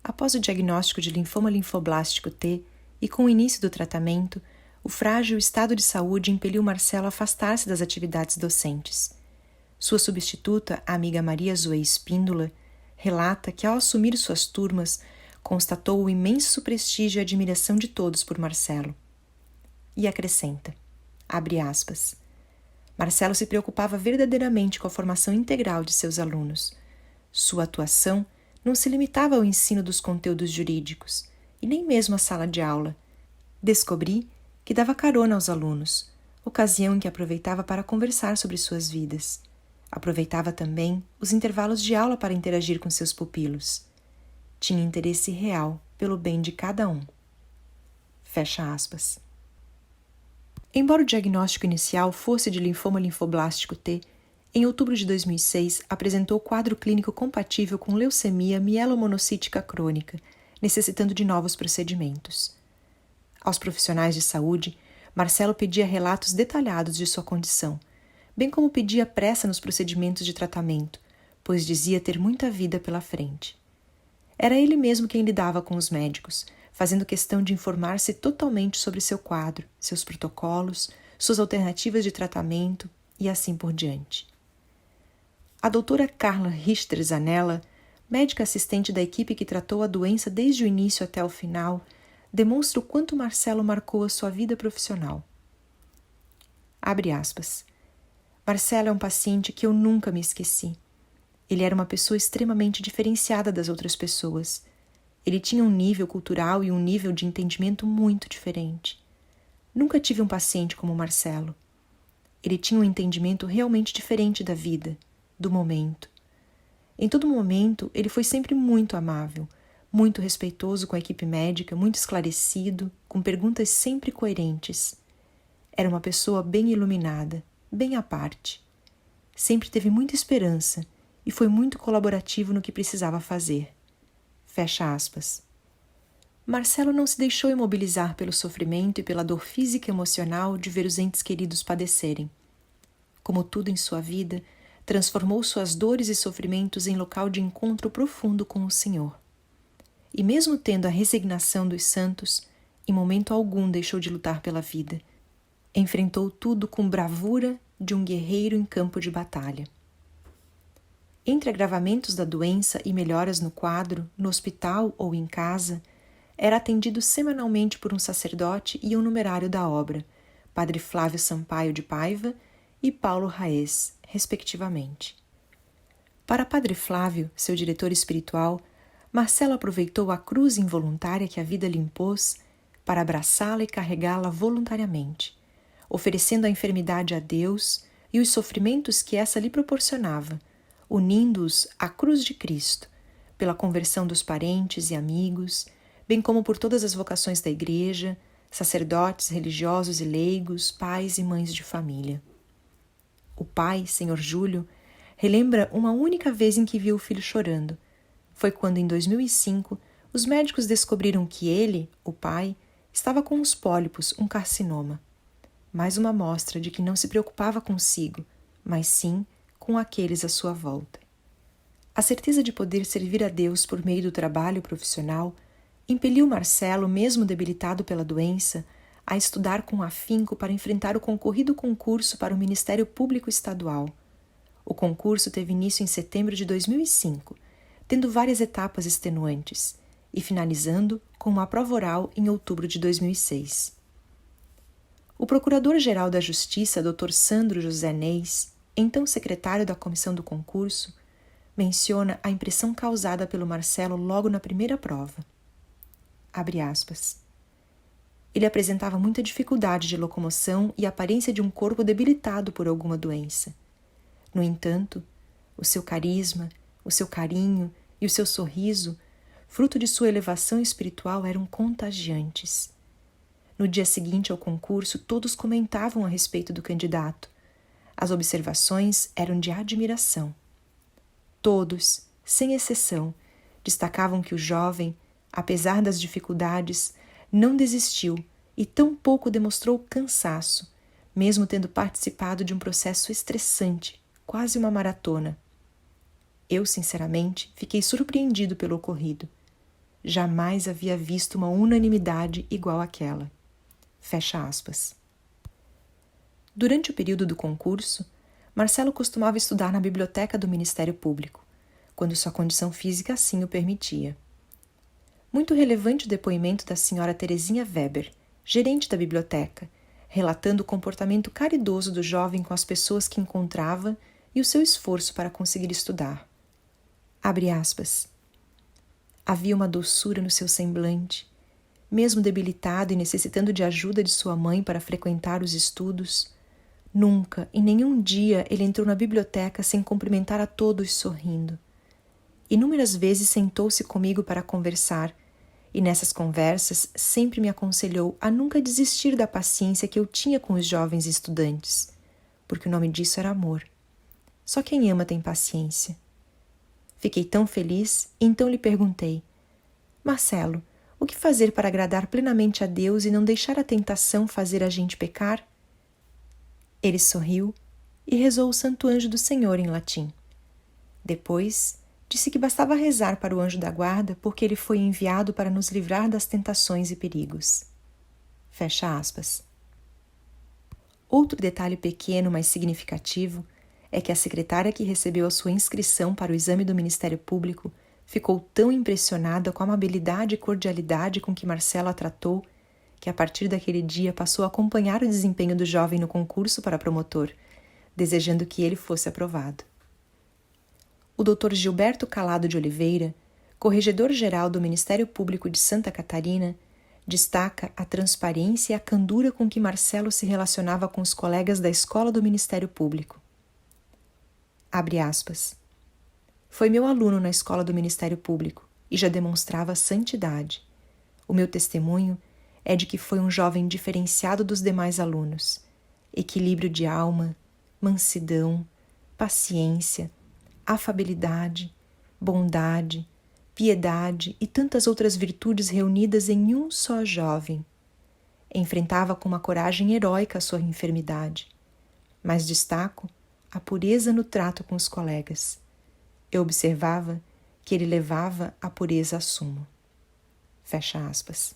Após o diagnóstico de linfoma linfoblástico T e com o início do tratamento, o frágil estado de saúde impeliu Marcelo a afastar-se das atividades docentes. Sua substituta, a amiga Maria Zoe Espíndola, relata que ao assumir suas turmas, constatou o imenso prestígio e admiração de todos por Marcelo. E acrescenta, abre aspas, Marcelo se preocupava verdadeiramente com a formação integral de seus alunos. Sua atuação não se limitava ao ensino dos conteúdos jurídicos, e nem mesmo à sala de aula. Descobri que dava carona aos alunos, ocasião em que aproveitava para conversar sobre suas vidas. Aproveitava também os intervalos de aula para interagir com seus pupilos. Tinha interesse real pelo bem de cada um. Fecha aspas. Embora o diagnóstico inicial fosse de linfoma linfoblástico T, em outubro de 2006 apresentou quadro clínico compatível com leucemia mielomonocítica crônica, necessitando de novos procedimentos. Aos profissionais de saúde, Marcelo pedia relatos detalhados de sua condição, bem como pedia pressa nos procedimentos de tratamento, pois dizia ter muita vida pela frente. Era ele mesmo quem lidava com os médicos, fazendo questão de informar-se totalmente sobre seu quadro, seus protocolos, suas alternativas de tratamento e assim por diante. A doutora Carla Richter Zanella, médica assistente da equipe que tratou a doença desde o início até o final, demonstra o quanto Marcelo marcou a sua vida profissional. Abre aspas. Marcelo é um paciente que eu nunca me esqueci. Ele era uma pessoa extremamente diferenciada das outras pessoas. Ele tinha um nível cultural e um nível de entendimento muito diferente. Nunca tive um paciente como Marcelo. Ele tinha um entendimento realmente diferente da vida, do momento. Em todo momento, ele foi sempre muito amável, muito respeitoso com a equipe médica, muito esclarecido, com perguntas sempre coerentes. Era uma pessoa bem iluminada, bem à parte. Sempre teve muita esperança e foi muito colaborativo no que precisava fazer. Fecha aspas. Marcelo não se deixou imobilizar pelo sofrimento e pela dor física e emocional de ver os entes queridos padecerem. Como tudo em sua vida, transformou suas dores e sofrimentos em local de encontro profundo com o Senhor. E mesmo tendo a resignação dos santos, em momento algum deixou de lutar pela vida. Enfrentou tudo com bravura de um guerreiro em campo de batalha. Entre agravamentos da doença e melhoras no quadro, no hospital ou em casa, era atendido semanalmente por um sacerdote e um numerário da obra, Padre Flávio Sampaio de Paiva e Paulo Raes, respectivamente. Para Padre Flávio, seu diretor espiritual, Marcelo aproveitou a cruz involuntária que a vida lhe impôs para abraçá-la e carregá-la voluntariamente, oferecendo a enfermidade a Deus e os sofrimentos que essa lhe proporcionava, unindo-os à cruz de Cristo, pela conversão dos parentes e amigos, bem como por todas as vocações da Igreja, sacerdotes, religiosos e leigos, pais e mães de família. O pai, Senhor Júlio, relembra uma única vez em que viu o filho chorando. Foi quando, em 2005, os médicos descobriram que ele, o pai, estava com os pólipos, um carcinoma. Mais uma mostra de que não se preocupava consigo, mas sim com aqueles à sua volta. A certeza de poder servir a Deus por meio do trabalho profissional impeliu Marcelo, mesmo debilitado pela doença, a estudar com afinco para enfrentar o concorrido concurso para o Ministério Público Estadual. O concurso teve início em setembro de 2005, tendo várias etapas extenuantes, e finalizando com uma prova oral em outubro de 2006. O Procurador-Geral da Justiça, Dr. Sandro José Neis, então secretário da comissão do concurso, menciona a impressão causada pelo Marcelo logo na primeira prova. Abre aspas. Ele apresentava muita dificuldade de locomoção e aparência de um corpo debilitado por alguma doença. No entanto, o seu carisma, o seu carinho e o seu sorriso, fruto de sua elevação espiritual, eram contagiantes. No dia seguinte ao concurso, todos comentavam a respeito do candidato. As observações eram de admiração. Todos, sem exceção, destacavam que o jovem, apesar das dificuldades, não desistiu e tampouco demonstrou cansaço, mesmo tendo participado de um processo estressante, quase uma maratona. Eu, sinceramente, fiquei surpreendido pelo ocorrido. jamais havia visto uma unanimidade igual àquela. Fecha aspas. Durante o período do concurso, Marcelo costumava estudar na biblioteca do Ministério Público, quando sua condição física assim o permitia. Muito relevante o depoimento da senhora Terezinha Weber, gerente da biblioteca, relatando o comportamento caridoso do jovem com as pessoas que encontrava e o seu esforço para conseguir estudar. Abre aspas. Havia uma doçura no seu semblante. Mesmo debilitado e necessitando de ajuda de sua mãe para frequentar os estudos, nunca, em nenhum dia, ele entrou na biblioteca sem cumprimentar a todos sorrindo. Inúmeras vezes sentou-se comigo para conversar, e nessas conversas sempre me aconselhou a nunca desistir da paciência que eu tinha com os jovens estudantes, porque o nome disso era amor. Só quem ama tem paciência. Fiquei tão feliz, e então lhe perguntei: Marcelo, o que fazer para agradar plenamente a Deus e não deixar a tentação fazer a gente pecar? Ele sorriu e rezou o Santo Anjo do Senhor em latim. Depois, disse que bastava rezar para o anjo da guarda porque ele foi enviado para nos livrar das tentações e perigos. Fecha aspas. Outro detalhe pequeno, mas significativo, é que a secretária que recebeu a sua inscrição para o exame do Ministério Público ficou tão impressionada com a amabilidade e cordialidade com que Marcelo a tratou, que a partir daquele dia passou a acompanhar o desempenho do jovem no concurso para promotor, desejando que ele fosse aprovado. O Dr. Gilberto Calado de Oliveira, corregedor-geral do Ministério Público de Santa Catarina, destaca a transparência e a candura com que Marcelo se relacionava com os colegas da escola do Ministério Público. Abre aspas. Foi meu aluno na escola do Ministério Público e já demonstrava santidade. O meu testemunho é de que foi um jovem diferenciado dos demais alunos. Equilíbrio de alma, mansidão, paciência, afabilidade, bondade, piedade e tantas outras virtudes reunidas em um só jovem. Enfrentava com uma coragem heróica a sua enfermidade. Mas destaco a pureza no trato com os colegas. Eu observava que ele levava a pureza a sumo. Fecha aspas.